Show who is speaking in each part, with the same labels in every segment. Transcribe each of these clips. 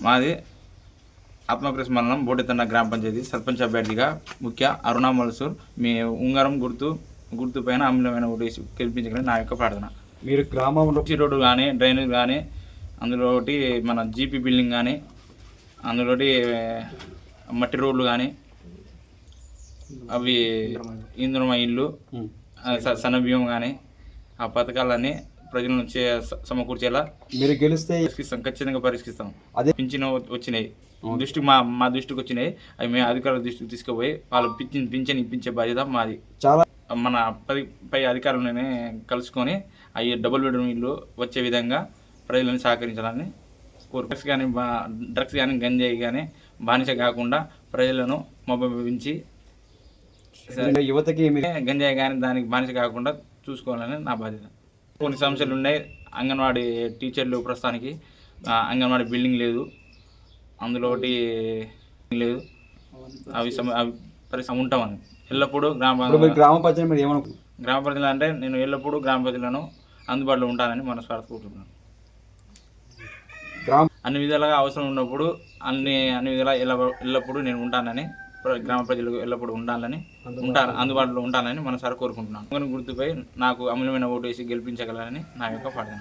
Speaker 1: మాది ఆత్మకృష్ణ మండలం బోటితండ గ్రామ పంచాయతీ సర్పంచ్ అభ్యర్థిగా ముఖ్య అరుణా మల్సూర్ మీ ఉంగరం గుర్తు పైన అమూల్యమైన ఓటేసి గెలిపించగలని నా యొక్క ప్రార్థన.
Speaker 2: మీరు గ్రామంలో
Speaker 1: రోడ్డు కానీ డ్రైనేజ్ కానీ అందులో ఒకటి మన జీపీ బిల్డింగ్ కానీ అందులో మట్టి రోడ్లు కానీ అవి ఇంద్రమ ఇల్లు సన్నబియ్యం కానీ ఆ పథకాలన్నీ ప్రజల నుంచి సమకూర్చేలా
Speaker 2: మీరు గెలిస్తే
Speaker 1: ఖచ్చితంగా పరిష్కరిస్తాం. అదే పింఛన్ వచ్చినాయి దృష్టికి మా దృష్టికి వచ్చినాయి, అవి మేము అధికారుల దృష్టికి తీసుకుపోయి వాళ్ళు పింఛన్ ఇప్పించే బాధ్యత మాది.
Speaker 2: చాలా
Speaker 1: మన పై అధికారులనే కలుసుకొని అవి డబుల్ బెడ్రూమ్ ఇల్లు వచ్చే విధంగా ప్రజలను సహకరించాలని డ్రగ్స్ కానీ గంజాయి కానీ బానిస కాకుండా ప్రజలను మొబైలించి
Speaker 2: యువతకి
Speaker 1: గంజాయి కానీ దానికి బానిస కాకుండా చూసుకోవాలని నా బాధ్యత. కొన్ని సమస్యలు ఉన్నాయి. అంగన్వాడీ టీచర్లు ప్రస్తుతానికి అంగన్వాడీ బిల్డింగ్ లేదు, అందులో ఒకటి లేదు. అవి పరిశ్రమ ఉంటామని ఎల్లప్పుడూ గ్రామ ప్రజలు అంటే నేను ఎల్లప్పుడూ గ్రామ ప్రజలను అందుబాటులో ఉంటానని మనస్ఫూర్తిగా కోరుకుంటున్నాను. అన్ని విధాలుగా అవసరం ఉన్నప్పుడు అన్ని విధాలా ఎల్లప్పుడూ నేను ఉంటానని గ్రామ ప్రజలకు ఎల్లప్పుడూ అందుబాటులో ఉంటానని మనసారి కోరుకుంటున్నాను. ఉంగరం గుర్తుపై నాకు అమూల్యమైన ఓటు వేసి గెలిపించగలరని నా యొక్క ప్రార్థన.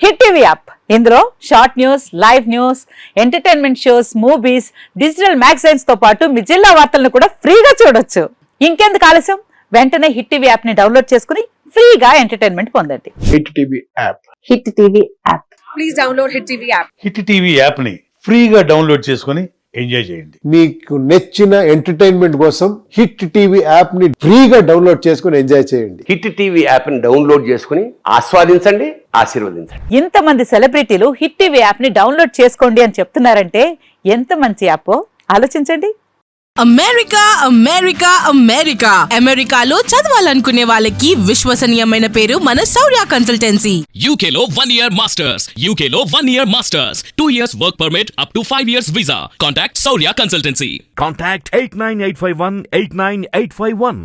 Speaker 3: హిట్ టీవీ యాప్, ఇందులో short news, live news, entertainment shows, movies, digital magazines తో పాటు మీ జిల్లా వార్తలను కూడా ఫ్రీగా చూడొచ్చు. ఇంకెందుకు ఆలస్యం, వెంటనే హిట్ టీవీ యాప్ ని డౌన్లోడ్ చేసుకుని ఫ్రీగా ఎంటర్టైన్మెంట్ పొందండి.
Speaker 4: Hit TV app,
Speaker 3: hit TV app,
Speaker 5: please download hit TV app.
Speaker 6: Hit TV app ని ఫ్రీగా డౌన్లోడ్ చేసుకుని ఎంజాయ్ చేయండి.
Speaker 4: మీకు నచ్చిన ఎంటర్టైన్మెంట్ కోసం హిట్ టీవీ యాప్ ని ఫ్రీగా డౌన్లోడ్ చేసుకుని ఎంజాయ్ చేయండి.
Speaker 7: హిట్ టీవీ యాప్ ని డౌన్లోడ్ చేసుకుని ఆస్వాదించండి, ఆశీర్వదించండి.
Speaker 3: ఇంతమంది సెలబ్రిటీలు హిట్ టీవీ యాప్ ని డౌన్లోడ్ చేసుకోండి అని చెప్తున్నారంటే ఎంత మంచి యాప్ ఆలోచించండి.
Speaker 5: అమెరికా అమెరికా అమెరికా అమెరికాలో చదవాలనుకునే వాళ్ళకి విశ్వసనీయమైన పేరు మన శౌర్య కన్సల్టెన్సీ.
Speaker 8: UK లో 1 year masters, UK లో 1 year masters, 2 years work permit up to 5 years visa. Contact Saurya Consultancy.
Speaker 9: Contact 89851 89851.